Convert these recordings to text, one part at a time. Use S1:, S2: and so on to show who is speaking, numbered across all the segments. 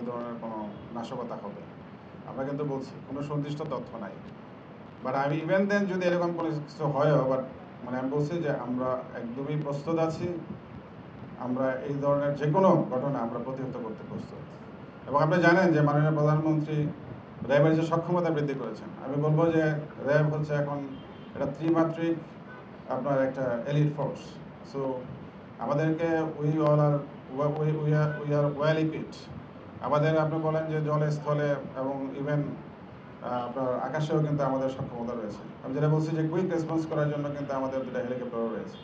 S1: এই ধরনের কোনো নাশকতা হবে। আমরা কিন্তু বলছি কোনো সুনির্দিষ্ট তথ্য নাই, বাট আমি ইভেন দেন যদি এরকম কোনো কিছু হয়ও, বাট মানে আমি বলছি যে আমরা একদমই প্রস্তুত আছি, আমরা এই ধরনের যে কোনো ঘটনা আমরা প্রতিহত করতে প্রস্তুত। এবং আপনি জানেন যে মাননীয় প্রধানমন্ত্রী র্যাবের যে সক্ষমতা বৃদ্ধি করেছেন, আমি বলবো যে র্যাব হচ্ছে এখন এটা ত্রিমাত্রিক আপনার একটা এলিট ফোর্স। সো আমাদেরকে we all are we are well equipped. আমাদের আপনি বলেন যে জলে স্থলে এবং ইভেন আপনার আকাশেও কিন্তু আমাদের সক্ষমতা রয়েছে। আমি যেটা বলছি যে কুইক রেসপন্স করার জন্য কিন্তু আমাদের দুটা হেলিকপ্টারও রয়েছে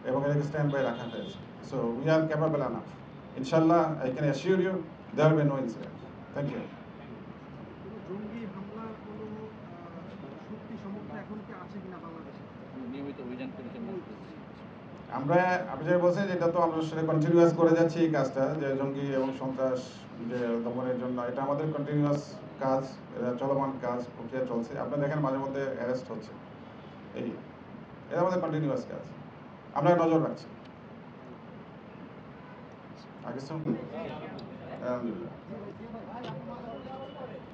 S1: এবং এটাকে স্ট্যান্ড বাই রাখা হয়েছে। So we are capable enough. ইনশাল্লাহ I can assure you there will be no incident. Thank you.
S2: জঙ্গি হামলার কোনো শক্তি সমর্থ এখন কি আছে কিনা বাংলাদেশে?
S3: নিয়মিত অভিযান পরিচালনা করছে।
S1: আমরা আপনি যেটা বলছেন যেটা তো আমরা সেটা কন্টিনিউয়াস করে যাচ্ছি এই কাজটা, যে জঙ্গি এবং সন্ত্রাস যে দমনের জন্য এটা আমাদের কন্টিনিউয়াস কাজ, এটা চলমান কাজ, প্রক্রিয়া চলছে। আপনি দেখেন মাঝে মধ্যে অ্যারেস্ট হচ্ছে, এই এটা আমাদের কন্টিনিউয়াস কাজ, আমরা নজর রাখছি। আগে আলহামদুলিল্লাহ।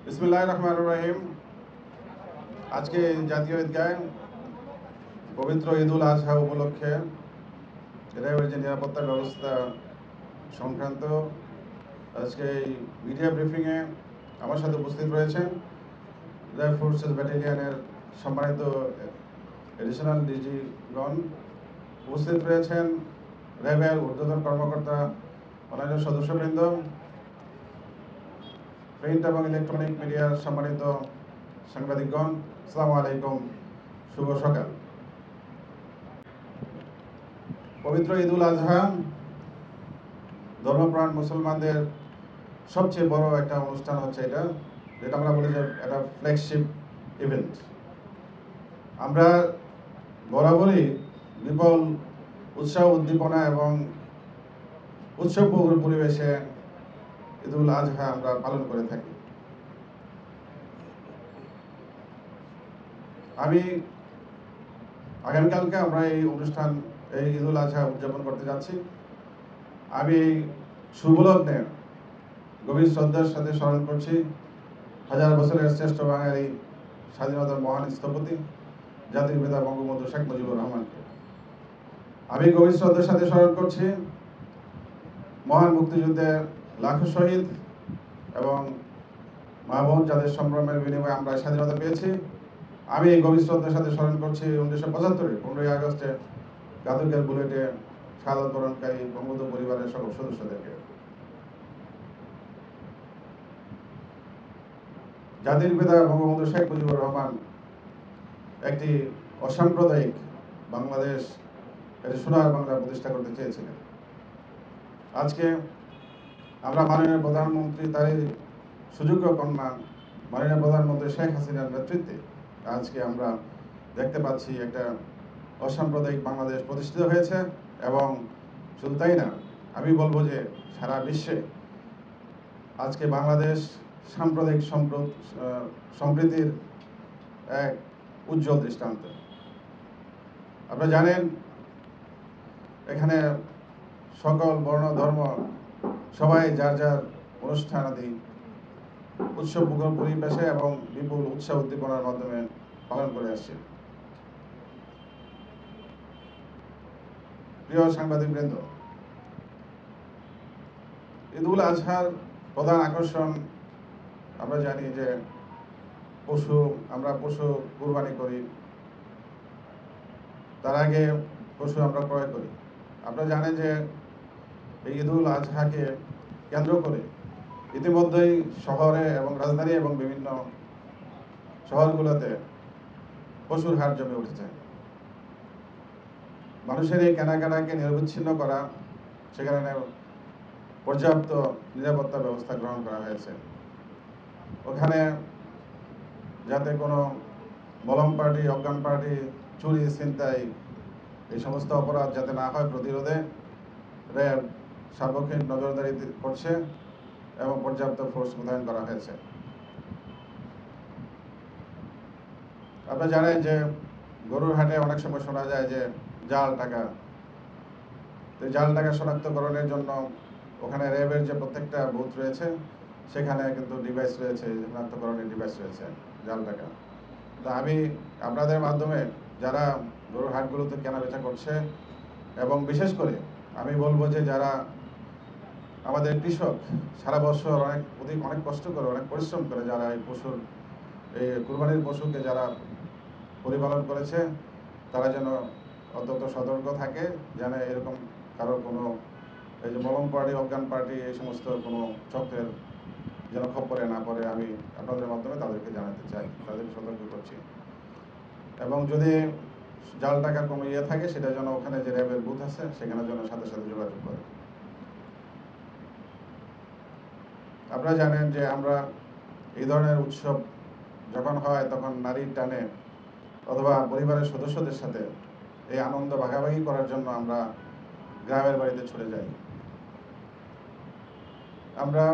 S1: বিসমিল্লাহির রহমানির রহিম। আজকে জাতীয় ঈদগাহে পবিত্র ঈদুল আজহা উপলক্ষে র্যাবের যে নিরাপত্তা ব্যবস্থা সংক্রান্ত আজকে এই মিডিয়া ব্রিফিংয়ে আমার সাথে উপস্থিত রয়েছেন র্যাব ফোর্সেস ব্যাটালিয়নের সম্মানিত এডিশনাল ডিজিগণ, উপস্থিত রয়েছেন র্যাবের ঊর্ধ্বতন কর্মকর্তা, অন্যান্য সদস্যবৃন্দ, প্রিন্ট এবং ইলেকট্রনিক মিডিয়ার সম্মানিত সাংবাদিকগণ, আসসালামু আলাইকুম, শুভ সকাল। পবিত্র ঈদুল আজহা ধর্মপ্রাণ মুসলমানদের সবচেয়ে বড় একটা অনুষ্ঠান হচ্ছে এটা, যেটা আমরা বলি যে একটা ফ্ল্যাগশিপ ইভেন্ট। আমরা বরাবরই বিপুল উৎসাহ উদ্দীপনা এবং উৎসবমুখর পরিবেশে ঈদুল আজহা আমরা পালন করে থাকি। আমি আগামীকালকে আমরা এই অনুষ্ঠান এই ঈদুল আজহা উদযাপন করতে যাচ্ছি। আমি শুভলগ্নে গভীর শ্রদ্ধার সাথে স্মরণ করছি হাজার বছরের শ্রেষ্ঠ বাঙালি স্বাধীনতার মহান স্থপতি জাতির পিতা বঙ্গবন্ধু শেখ মুজিবুর রহমানকে। আমি গভীর শ্রদ্ধার সাথে স্মরণ করছি মহান মুক্তিযুদ্ধে লাখো শহীদ এবং মা বোন যাদের সংগ্রামের বিনিময়ে আমরা স্বাধীনতা পেয়েছি। আমি এই গভীর শ্রদ্ধার সাথে স্মরণ করছি 1975 15ই আগস্টে ঘাতকের বুলেটে শাহাদত বরণকারী বঙ্গবন্ধু পরিবারের সকল সদস্যদেরকে। জাতির পিতা বঙ্গবন্ধু শেখ মুজিবুর রহমান একটি অসাম্প্রদায়িক বাংলাদেশ, একটি সোনার বাংলা প্রতিষ্ঠা করতে চেয়েছিলেন। আজকে আমরা মাননীয় প্রধানমন্ত্রী তারই সুযোগ্য কন্যা মাননীয় প্রধানমন্ত্রী শেখ হাসিনার নেতৃত্বে আজকে আমরা দেখতে পাচ্ছি একটা অসাম্প্রদায়িক বাংলাদেশ প্রতিষ্ঠিত হয়েছে। এবং শুধু তাই না, আমি বলবো যে সারা বিশ্বে আজকে বাংলাদেশ সাম্প্রদায়িক সম্প্রীতির এক উজ্জ্বল দৃষ্টান্ত। আপনারা জানেন এখানে সকল বর্ণ ধর্ম সবাই যার যার অনুষ্ঠান আদি উৎসবমুখর পরিবেশে এবং বিপুল উৎসাহ উদ্দীপনার মাধ্যমে পালন করে আসছে। প্রিয় সাংবাদিকবৃন্দ, ঈদুল আজহার প্রধান আকর্ষণ আমরা জানি যে আমরা পশু কুরবানি করি, তার আগে পশু আমরা ক্রয় করি। আপনারা জানেন যে এই ঈদুল আজহাকে কেন্দ্র করে ইতিমধ্যেই শহরে এবং রাজধানী এবং বিভিন্ন শহরগুলোতে পশুর হাট জমে উঠেছে। মানুষের এই কেনাকাটাকে নিরবিচ্ছিন্ন করা, সেখানে পর্যাপ্ত নিরাপত্তা ব্যবস্থা গ্রহণ করা হয়েছে। ওখানে যাতে কোনো মলম পার্টি, অজ্ঞান পার্টি, চুরি, ছিনতাই এই সমস্ত অপরাধ যাতে না হয় প্রতিরোধে র্যাব সার্বক্ষণিক নজরদারি করছে এবং পর্যাপ্ত ফোর্স মোতায়েন করা হয়েছে। আপনারা জানেন যে গরুর হাটে অনেক সময় শোনা যায় যে জাল টাকা। জাল টাকা শনাক্তকরণের জন্য ওখানে র্যাবের যে প্রত্যেকটা বুথ রয়েছে সেখানে কিন্তু ডিভাইস রয়েছে, শনাক্তকরণের ডিভাইস রয়েছে, জাল টাকা। তা আমি আপনাদের মাধ্যমে যারা গরুর হাটগুলোতে কেনাবেচা করছে, এবং বিশেষ করে আমি বলবো যে যারা আমাদের কৃষক সারা বছর অনেক কষ্ট করে, অনেক পরিশ্রম করে যারা এই কুরবানির পশুকে যারা পরিপালন করেছে, তারা যেন অত্যন্ত সতর্ক থাকে, যেন এরকম কারোর কোনো এই যে মলম পার্টি, অজ্ঞান পার্টি, এই সমস্ত কোনো চক্রের যেন খপ্পরে না পড়ে, আমি আপনাদের মাধ্যমে তাদেরকে জানাতে চাই, তাদেরকে সতর্ক করছি। এবং যদি জাল টাকার কোনো ইয়ে থাকে, সেটা যেন ওখানে যে র্যাবের বুথ আছে সেখানে যেন সাথে সাথে যোগাযোগ করে। আপনারা জানেন যে আমরা এই ধরনের উৎসব যখন হয় তখন নারীর টানে অথবা পরিবারের সদস্যদের সাথে এই আনন্দ ভাগাভাগি করার জন্য আমরা গ্রামের বাড়িতে ছুটে যাই। আমরা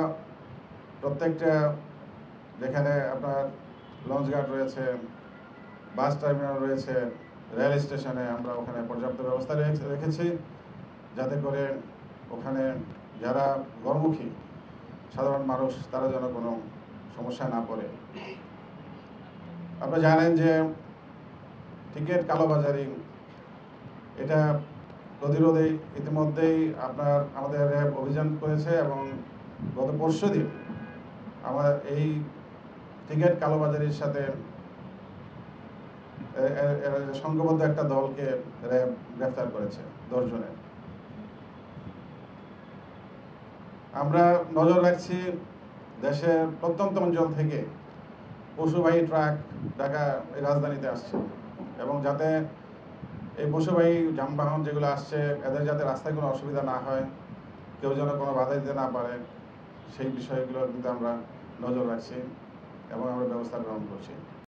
S1: প্রত্যেকটা, যেখানে আপনার লঞ্চ ঘাট রয়েছে, বাস টার্মিনাল রয়েছে, রেল স্টেশনে আমরা ওখানে পর্যাপ্ত ব্যবস্থা রেখেছি, যাতে করে ওখানে যারা ঘরমুখী সাধারণ মানুষ তারা যেন কোনো সমস্যায় না পড়ে। আপনারা জানেন যে টিকিট কালোবাজারি, এটা প্রতিরোধে ইতিমধ্যেই আমাদের র্যাব অভিযান করেছে, এবং গত পরশুদিন আমরা এই টিকিট কালোবাজারির সাথে সংঘবদ্ধ একটা দলকে র্যাব গ্রেফতার করেছে, 10 জনের। আমরা নজর রাখছি দেশের প্রত্যন্ত অঞ্চল থেকে পশুবাহী ট্রাক ঢাকা এই রাজধানীতে আসছে, এবং যাতে এই পশুবাহী যানবাহন যেগুলো আসছে এদের যাতে রাস্তায় কোনো অসুবিধা না হয়, কেউ যেন কোনো বাধা দিতে না পারে, সেই বিষয়গুলো কিন্তু আমরা নজর রাখছি এবং আমরা ব্যবস্থা গ্রহণ করছি।